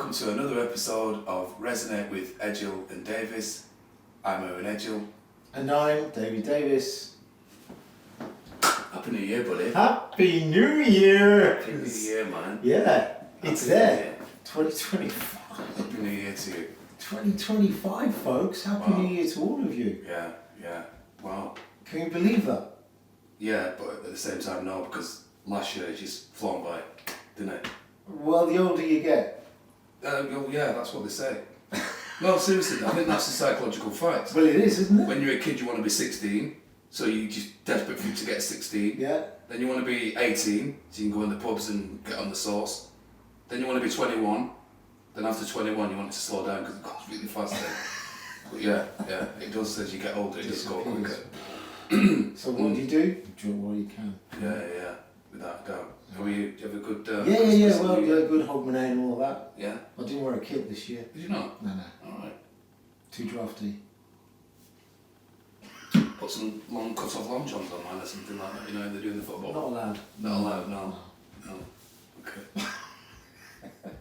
welcome to another episode of Resonate with Edgehill and Davis. I'm Owen Edgehill. And I'm David Davis. Happy New Year, buddy. Happy New Year! Happy New Year, man. Yeah, it's Happy New there. Year. 2025. Happy New Year to you. 2025, folks. Happy Wow. New Year to all of you. Yeah. Wow. Can you believe that? Yeah, but at the same time, no, because last year just flown by, didn't it? Well, the older you get. Yeah, that's what they say. No, seriously, I think that's a psychological fact. Well, it is, isn't it? When you're a kid, you want to be 16, so you're just desperate for you to get 16. Yeah. Then you want to be 18, so you can go in the pubs and get on the sauce. Then you want to be 21. Then after 21, you want it to slow down because it goes really fast then. But yeah, it does as you get older, it does go quicker. So what do you do? Drink what you can. Yeah, without a doubt. How are you? Do you have a good Yeah. Christmas Well, and New Year? good hogmanay and all that. Yeah? I didn't wear a kit this year. Did you not? No. Alright. Too drafty. Put some long cut-off long johns on mine or something like that, you know, they're doing the football. Not allowed. Not allowed, no. Okay.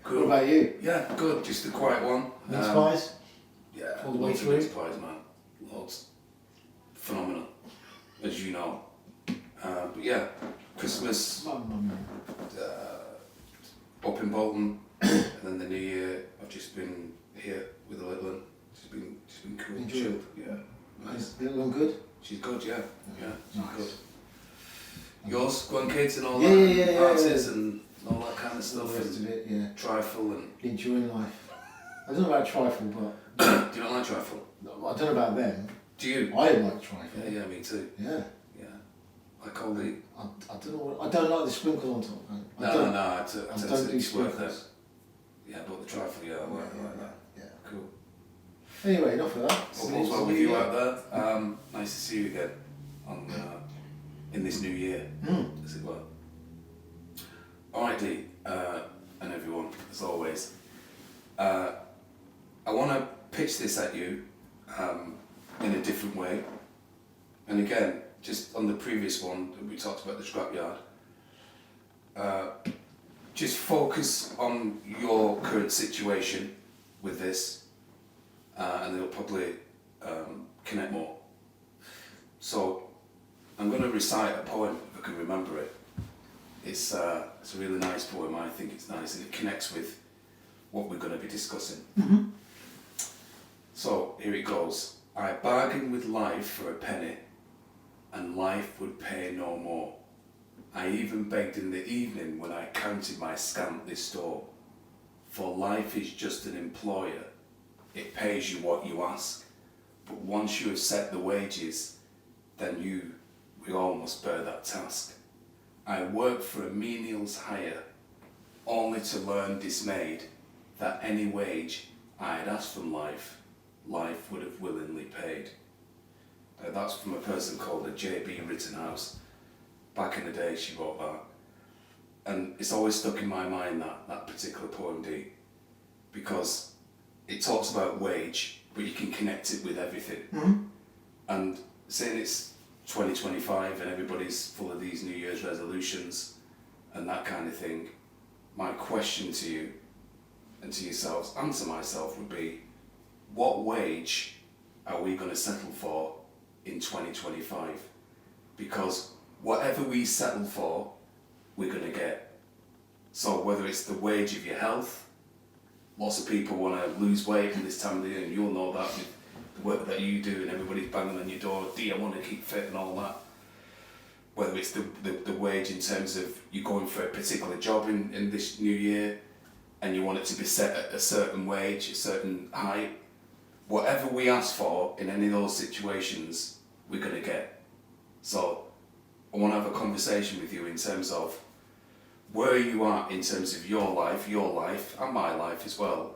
Cool. What about you? Yeah, good. Just a quiet one. Mince pies? Yeah, All the way loads of through? mince pies, man. Loads. Phenomenal, as you know. But yeah, Christmas up in Bolton, and then the New Year. I've just been here with the little one. Just been cool, Enjoy. chilled. Yeah, nice. Is little one good? She's good. Yeah, she's Nice. good. Yours, grandkids and all Yeah, that, yeah. parties and all that kind of The stuff, rest and of it, yeah. trifle and. Enjoying life. I don't know about trifle, but Do you not like trifle? I don't know about them. Do you? I like trifle. Yeah, me too. Yeah. Like all the. I don't know what, I don't like the sprinkles on top. I No, don't, I I tend don't to do swerve them. sprinkles. Yeah, but the trifle, I like that. Yeah. Cool. Anyway, enough of that. Well, all's well with you out there. Nice to see you again on in this new year, as it were. Alright, Dee, and everyone, as always. I want to pitch this at you in a different way. And again, just on the previous one, we talked about the scrapyard. Just focus on your current situation with this, and it'll probably connect more. So, I'm going to recite a poem if I can remember it. It's a really nice poem. I think it's nice, and it connects with what we're going to be discussing. So here it goes. I bargained with life for a penny, and life would pay no more. I even begged in the evening when I counted my scantly store. For life is just an employer. It pays you what you ask. But once you have set the wages, then we all must bear that task. I worked for a menial's hire, only to learn dismayed that any wage I had asked from life would have willingly paid. That's from a person called J.B. Rittenhouse. Back in the day, she wrote that. And it's always stuck in my mind, that particular poem, Dee, because it talks about wage, but you can connect it with everything. And saying it's 2025 and everybody's full of these New Year's resolutions and that kind of thing, my question to you and to yourselves and to myself would be, what wage are we going to settle for in 2025? Because whatever we settle for, we're going to get. So whether it's the wage of your health, lots of people want to lose weight in this time of the year, and you'll know that with the work that you do and everybody's banging on your door, I want to keep fit and all that. Whether it's the wage in terms of you going for a particular job in this new year and you want it to be set at a certain wage, a certain height. Whatever we ask for in any of those situations, we're going to get. So I want to have a conversation with you in terms of where you are in terms of your life, and my life as well.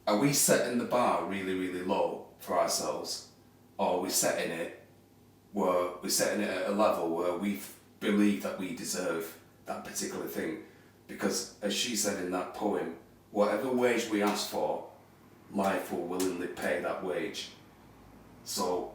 Are we setting the bar really, really low for ourselves? Or are we setting it at a level where we believe that we deserve that particular thing? Because as she said in that poem, whatever wage we ask for, life will willingly pay that wage. So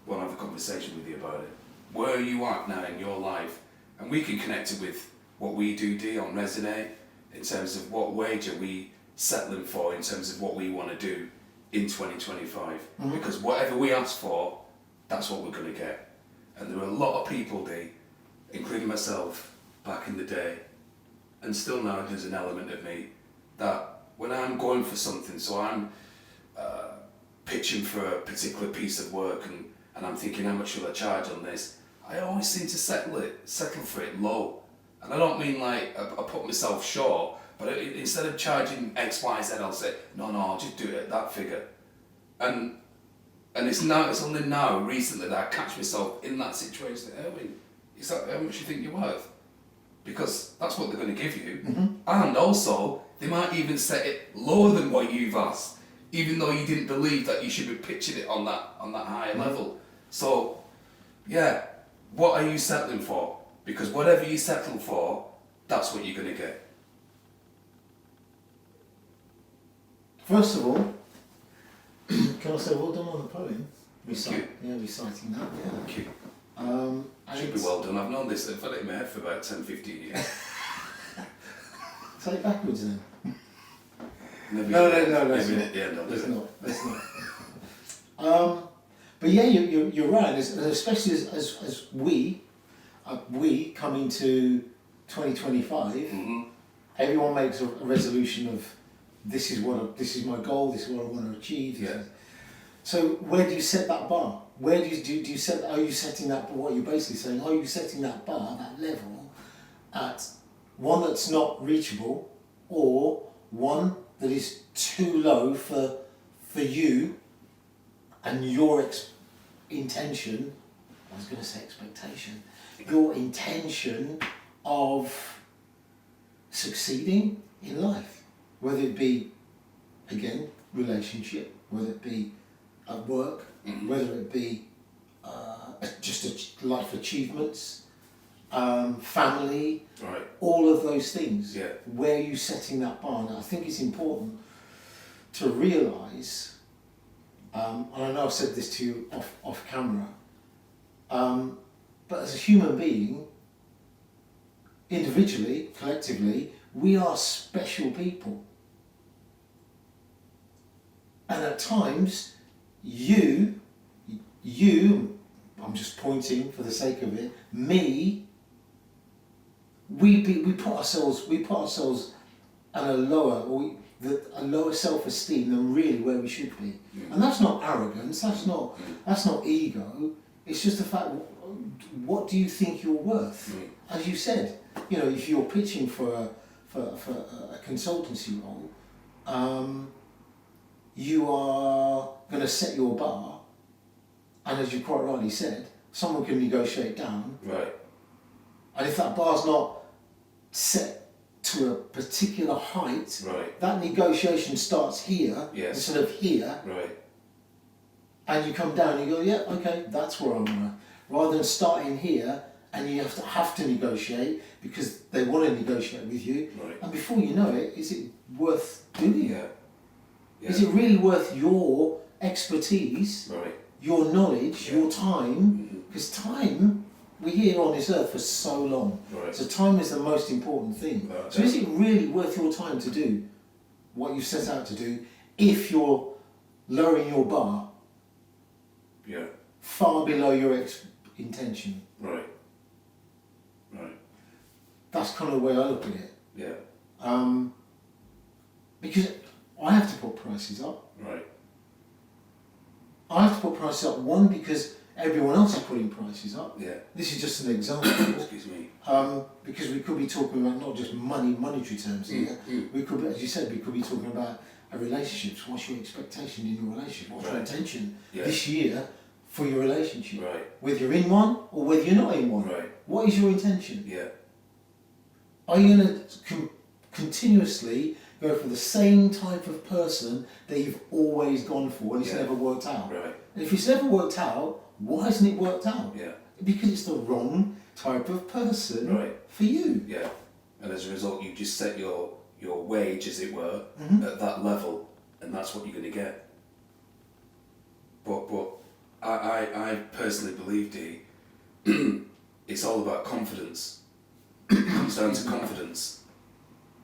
I want to have a conversation with you about it. Where are you at now in your life? And we can connect it with what we do, Dee, on Resonate, in terms of what wage are we settling for in terms of what we want to do in 2025. Because whatever we ask for, that's what we're going to get. And there are a lot of people, including myself, back in the day, and still now there's an element of me, that when I'm going for something, so I'm pitching for a particular piece of work and I'm thinking, how much should I charge on this? I always seem to settle for it low. And I don't mean like I put myself short, but instead of charging X, Y, Z, I'll say, no, I'll just do it at that figure. And it's only now, recently, that I catch myself in that situation. Erwin, is that how much you think you're worth? Because that's what they're going to give you. And also, they might even set it lower than what you've asked, even though you didn't believe that you should be pitching it on that higher level. So, yeah, what are you settling for? Because whatever you settle for, that's what you're going to get. First of all, can I say well done on the poem? Thank you. Yeah, reciting that. Yeah. Thank you. And Should be well done. I've known this, I've had it in my head for about 10, 15 years. say it backwards then. Never No, Maybe at the end I'll do it. Let's not. But yeah, you're right, especially as we come into 2025. Everyone makes a resolution of this is my goal, this is what I want to achieve. Yeah. So where do you set that bar? Where do you set? Are you setting that? What you're basically saying? Are you setting that bar, that level, at one that's not reachable, or one that is too low for you and your intention? I was going to say expectation. Your intention of succeeding in life, whether it be, again, relationship, whether it be at work, whether it be just life achievements, family, right. All of those things. Yeah. Where are you setting that bar? And I think it's important to realise, and I know I've said this to you off camera, but as a human being, individually, collectively, we are special people. And at times, you, I'm just pointing for the sake of it, me, we put ourselves at a lower self-esteem than really where we should be. And that's not arrogance, that's not ego, it's just the fact, what do you think you're worth? As you said, if you're pitching for a consultancy role, you are going to set your bar, and as you quite rightly said, someone can negotiate down. Right. And if that bar's not set to a particular height, right. that negotiation starts here instead of here. Right. And you come down and you go, yeah, okay, that's where I want to. Rather than starting here and you have to negotiate because they want to negotiate with you. Right. And before you know it, is it worth doing? Yeah. Is it really worth your expertise, right. your knowledge, your time? Because time, we're here on this earth for so long. Right. So time is the most important thing. Right. So is it really worth your time to do what you've set out to do if you're lowering your bar far below your intention? Right. Right. That's kind of the way I look at it. Yeah. Because I have to put prices up. Right. I have to put prices up, one, because everyone else is putting prices up. Yeah. This is just an example. Excuse me. Because we could be talking about not just monetary terms here. We could be, as you said, we could be talking about a relationship. So what's your expectation in your relationship? What's your intention this year for your relationship? Right. Whether you're in one or whether you're not in one. Right. What is your intention? Yeah. Are you going to continuously go for the same type of person that you've always gone for and it's never worked out? Right. And if it's never worked out, why hasn't it worked out? Yeah. Because it's the wrong type of person for you. Yeah. And as a result, you just set your wage, as it were, at that level, and that's what you're going to get. But I personally believe, Dee, it's all about confidence. It comes down to confidence.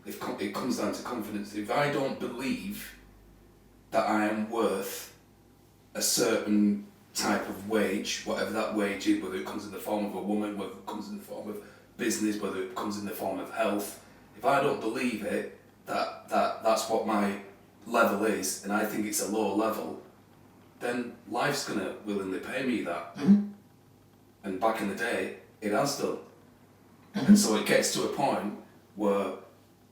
it comes down to confidence. If I don't believe that I am worth a certain type of wage, whatever that wage is, whether it comes in the form of a woman, whether it comes in the form of business, whether it comes in the form of health, if I don't believe it, that's what my level is, and I think it's a low level, then life's going to willingly pay me that. Mm-hmm. And back in the day, it has done. Mm-hmm. And so it gets to a point where,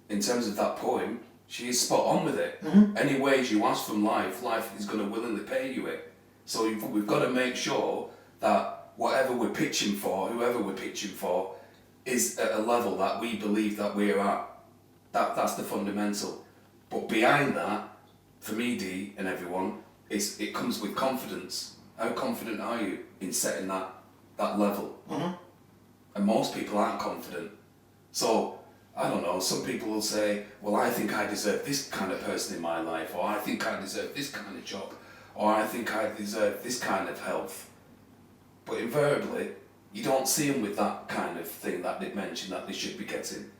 in terms of that poem, she is spot on with it. Mm-hmm. Any wage you ask from life is going to willingly pay you it. So we've got to make sure that whatever we're pitching for, whoever we're pitching for, is at a level that we believe that we're at. That's the fundamental. But behind that, for me, Dee, and everyone, it comes with confidence. How confident are you in setting that level? Mm-hmm. And most people aren't confident. So, I don't know, some people will say, well, I think I deserve this kind of person in my life, or I think I deserve this kind of job, or I think I deserve this kind of health. But invariably, you don't see them with that kind of thing that they mentioned that they should be getting.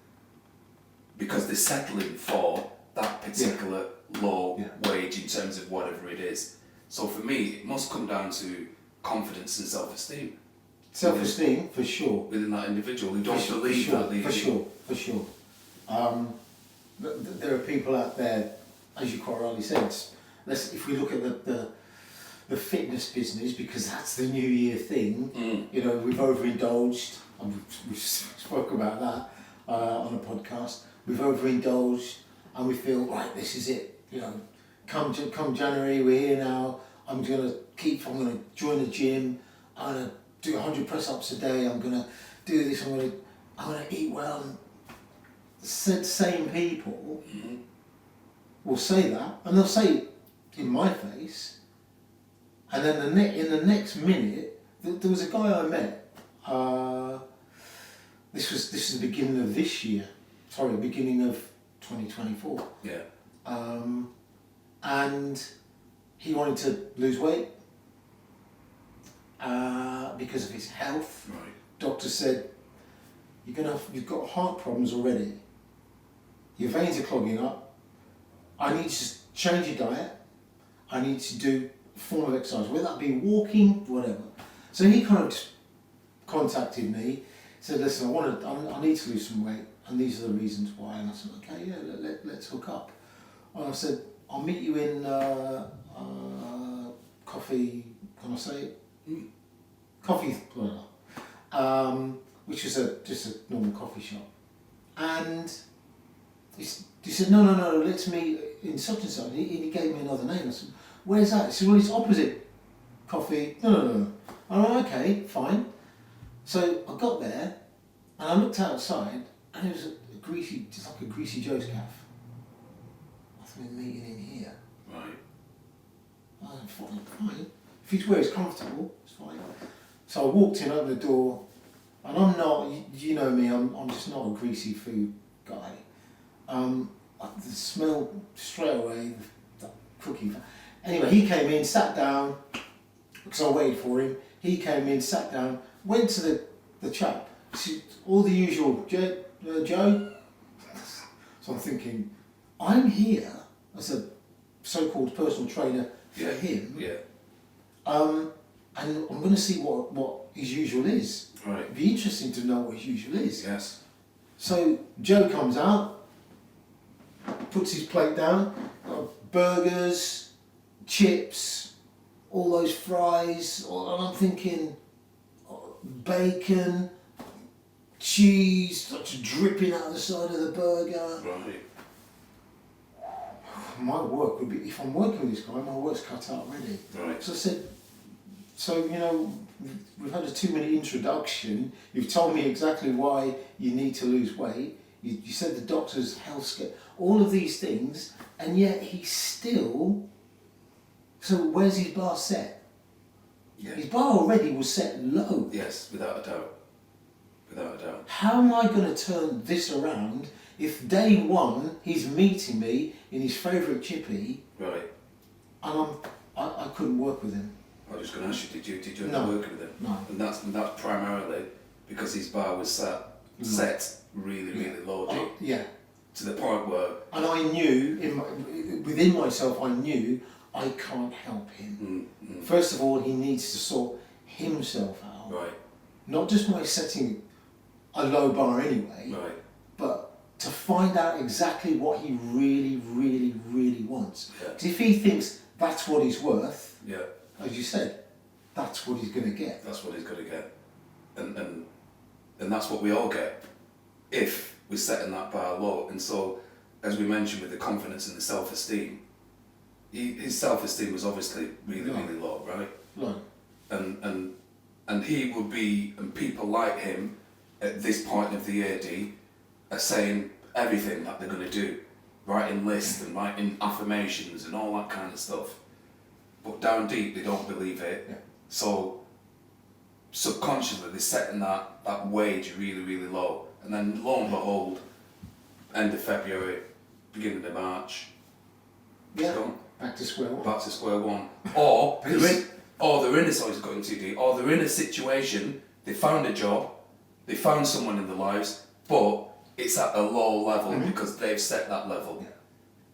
Because they're settling for that particular low wage in terms of whatever it is. So for me, it must come down to confidence and self-esteem. Self-esteem, for sure. Within that individual who don't believe that they... For sure. There are people out there, as you quite rightly said, if we look at the fitness business, because that's the New Year thing, you know, we've overindulged, and we've spoke about that on a podcast, we've overindulged and we feel, right, this is it, you know, come January, we're here now, I'm going to join the gym, I'm going to do 100 press-ups a day, I'm going to do this, I'm going to eat well. And the same people will say that, and they'll say it in my face, and then in the next minute, there was a guy I met, this was the beginning of this year, beginning of 2024. Yeah. And he wanted to lose weight because of his health. Right. Doctor said, you've got heart problems already. Your veins are clogging up. I need to change your diet. I need to do a form of exercise, whether that be walking, whatever. So he kind of just contacted me, said, listen, I need to lose some weight, and these are the reasons why. And I said, okay, yeah, let's hook up. And I said, I'll meet you in coffee, can I say it? Coffee, which was just a normal coffee shop. And he said, no, let's meet in such and such. And he gave me another name. I said, where's that? He said, well, it's opposite coffee. No. Oh, okay, fine. So I got there and I looked outside and it was just like a Greasy Joe's cafe. I thought we're meeting in here. Right. I thought, fine. If he's where he's comfortable, it's fine. So I walked in, opened the door, and I'm not, you know me, I'm just not a greasy food guy. The smell straight away, the cooking. Anyway, he came in, sat down, because I waited for him. He came in, sat down, went to the chap, all the usual, Joe. So I'm thinking, I'm here as a so-called personal trainer for him. Yeah. And I'm going to see what his usual is. Right. It'd be interesting to know what his usual is. Yes. So Joe comes out, puts his plate down, burgers, chips, all those fries, and I'm thinking bacon, cheese, such dripping out the side of the burger. Right. My work would be, if I'm working with this guy, my work's cut out already. Right. So I said, we've had a 2-minute introduction, you've told me exactly why you need to lose weight, you said the doctor's health scare, all of these things, and yet he's still, so where's his bar set? Yeah. His bar already was set low. Yes, without a doubt. Without a doubt. How am I going to turn this around if day one he's meeting me in his favourite chippy, Right. and I couldn't work with him? I was just going to ask you, did you end No. up working with him? No. And that's primarily because his bar was set really, really low. Yeah. to the point where. And I knew, within myself, I knew I can't help him. First of all, he needs to sort himself out. Right. Not just by setting a low bar anyway, Right. but to find out exactly what he really, really, really wants. Yeah. Because if he thinks that's what he's worth, Yeah. as you said, that's what he's going to get. That's what he's going to get, and that's what we all get if we're setting that bar low. And so, as we mentioned with the confidence and the self-esteem, his self-esteem was obviously really, really low, right? Right. And he would be, and people like him at this point of the AD are saying everything that they're going to do, writing lists and writing affirmations and all that kind of stuff. But down deep, they don't believe it. Yeah. So subconsciously, they're setting that wage really, really low. And then lo and behold, end of February, beginning of March, Yeah. it's gone. Back to square one. Back to square one. Or they're in a, sorry, it's going too deep, or they're in a situation, they found a job, they found someone in their lives, but it's at a low level because they've set that level. Yeah.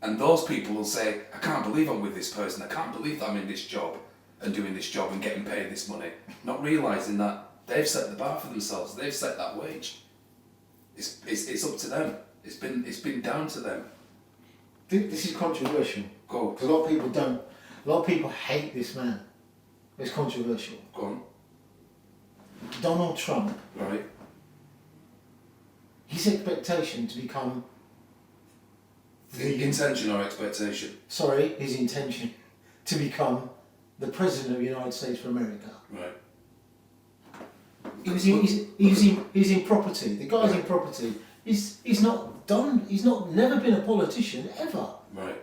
And those people will say, I can't believe I'm with this person, I can't believe that I'm in this job and doing this job and getting paid this money. Not realising that they've set the bar for themselves, they've set that wage. It's up to them. It's been down to them. This is controversial. Go. Because a lot of people hate this man. It's controversial. Go on. Donald Trump, Right. his expectation to become The intention or expectation. his intention to become the President of the United States of America. Right. He's in property. The guy's in property. He's not done. He's never been a politician ever. Right.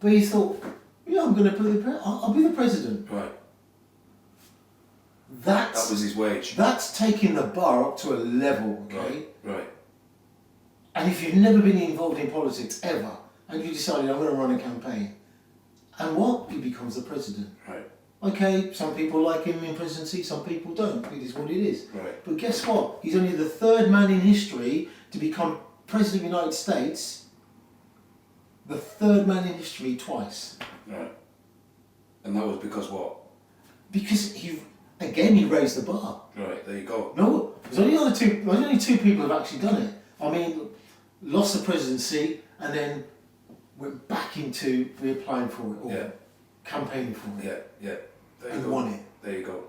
But he thought, yeah, I'm going to I'll be the president. Right. That That was his wage. That's taking the bar up to a level, okay? Right. And if you've never been involved in politics ever, and you decided I'm going to run a campaign, and what? He becomes the president. Right. Okay, some people like him in presidency, some people don't. It is what it is. Right. But guess what? He's only the third man in history to become president of the United States. The third man in history twice. Right. And that was because what? Because he raised the bar. Right, there you go. No, there's only two people who've actually done it. I mean, lost the presidency and then went back into reapplying for it or campaigning for it. Yeah. There you And go. won it. There you go.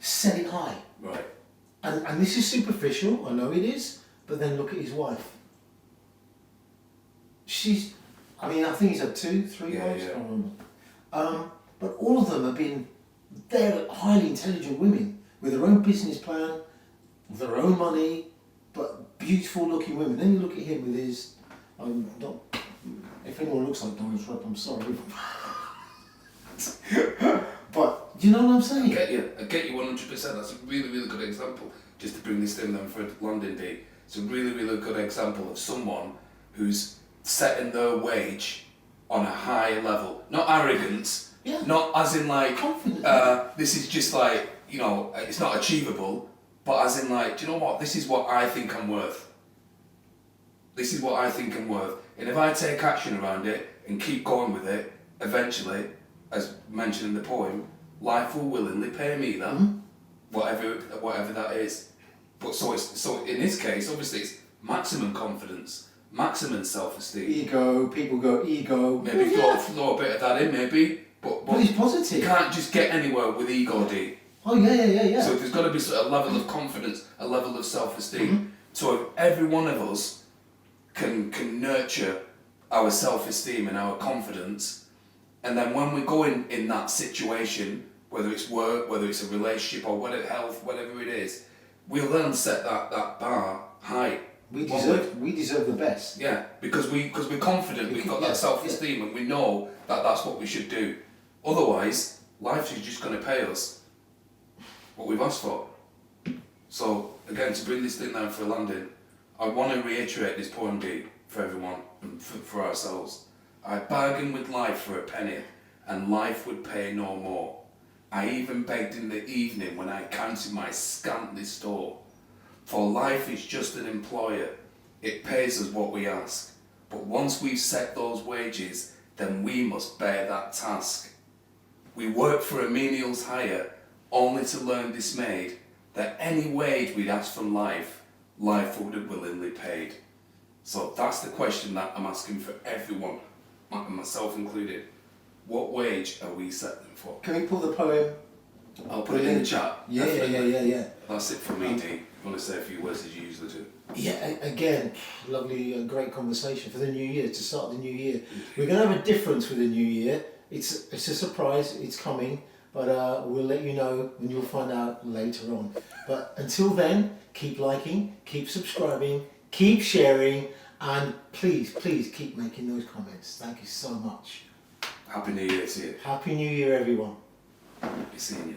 Set it high. Right. And this is superficial, I know it is, but then look at his wife. I think he's had 2, 3 wives, I can't remember. But all of them have been, they're highly intelligent women with their own business plan, with their own money, but beautiful looking women. Then you look at him with his, if anyone looks like Donald Trump, I'm sorry. But you know what I'm saying? I get you 100%. That's a really, really good example. Just to bring this thing down for London Day. It's a really, really good example of someone who's setting their wage on a high level. Not arrogance. Yeah. Not as in like, Confident. this is just like, it's not achievable. But as in like, do you know what? This is what I think I'm worth. This is what I think I'm worth. And if I take action around it and keep going with it, eventually, as mentioned in the poem, life will willingly pay me that, whatever that is. But so in this case, obviously, it's maximum confidence, maximum self-esteem. Ego, people go ego. Maybe throw a bit of that in, maybe. But he's positive. You can't just get anywhere with ego, D. Oh yeah. So there's got to be a level of confidence, a level of self-esteem. So if every one of us can nurture our self-esteem and our confidence, and then when we go in that situation, whether it's work, whether it's a relationship or whatever, health, whatever it is, we'll then set that bar high. We deserve the best. Yeah, because we're confident, we've got that self-esteem, and we know that that's what we should do. Otherwise, life is just going to pay us what we've asked for. So again, to bring this thing down for a landing, I want to reiterate this poem D for everyone and for ourselves. I bargained with life for a penny, and life would pay no more. I even begged in the evening when I counted my scantly store. For life is just an employer, It pays us what we ask. But once we've set those wages, then we must bear that task. We work for a menial's hire, only to learn dismayed that any wage we'd ask from life, life would have willingly paid. So that's the question that I'm asking for everyone, myself included. What wage are we settling for? Can we pull the poem? I'll put it in the chat. Yeah. That's it for me, Dean. You want to say a few words as you usually do? Yeah, again, lovely, great conversation for the new year, to start the new year. We're going to have a difference with the new year. It's a surprise, it's coming, but we'll let you know and you'll find out later on. But until then, keep liking, keep subscribing, keep sharing, and please keep making those comments. Thank you so much. Happy New Year to you. Happy New Year, everyone. Be seeing you.